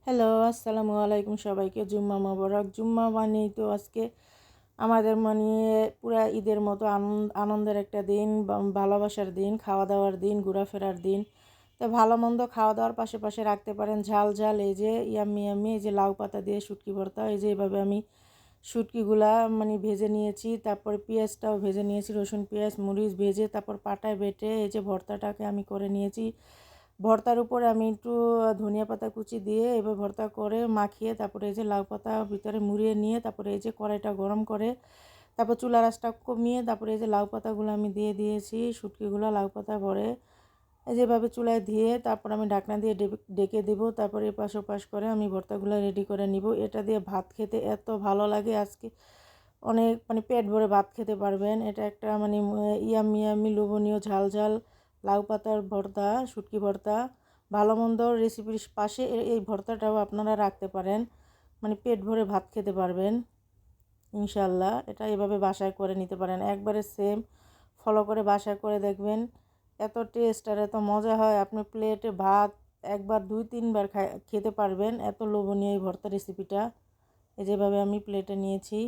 Hello, আসসালামু আলাইকুম সবাইকে। জুম্মা মোবারক। জুম্মা মানেই তো আজকে আমাদের পুরা ঈদের মতো আনন্দের একটা দিন, ভালোবাসার দিন, খাওয়া দাওয়ার দিন, ঘোরাফেরার দিন। তো ভালো মন্দ খাওয়া দাওয়ার পাশে রাখতে পারেন ঝাল ঝাল এই যে ইয়াম্মি ইয়াম্মি এই যে লাউ পাতা দিয়ে শুটকি ভর্তা। এই যে এইভাবে আমি শুটকিগুলা ভেজে নিয়েছি, তারপরে পেঁয়াজটাও ভেজে নিয়েছি, রসুন পেঁয়াজ মরিচ ভেজে তারপর পাটায় বেটে এই যে ভর্তাটাকে আমি করে নিয়েছি। ভর্তার উপরে আমি একটু ধনিয়া পাতা কুচি দিয়ে এবার ভর্তা করে মাখিয়ে তারপরে এই যে লাউ পাতা ভিতরে মুড়িয়ে নিয়ে তারপরে এই যে কড়াইটা গরম করে তারপর চুলা আঁচটা কমিয়ে তারপরে এই যে লাউ পাতাগুলো আমি দিয়ে দিয়েছি, শুটকিগুলো লাউ পাতা ভরে এই যেভাবে চুলায় দিয়ে তারপর আমি ঢাকনা দিয়ে ডেকে দেবো। তারপরে এপাশ ওপাশ করে আমি ভর্তাগুলো রেডি করে নিব। এটা দিয়ে ভাত খেতে এত ভালো লাগে, আজকে অনেক পেট ভরে ভাত খেতে পারবেন। এটা একটা ইয়াম্মি ইয়াম্মি লোভনীয় ঝাল ঝাল লাউ পাতার ভর্তা, শুটকি ভর্তা। ভালো মন্দ রেসিপির পাশে এই ভর্তাটাও আপনারা রাখতে পারেন, পেট ভরে ভাত খেতে পারবেন ইনশাল্লাহ। এটা এভাবে বাসায় করে নিতে পারেন, একবারে সেম ফলো করে বাসায় করে দেখবেন। এত টেস্ট আর এত মজা হয়, আপনি প্লেটে ভাত একবার 2-3 বার খেতে পারবেন। এত লোভনীয় এই ভর্তা রেসিপিটা। এই যেভাবে আমি প্লেটে নিয়েছি।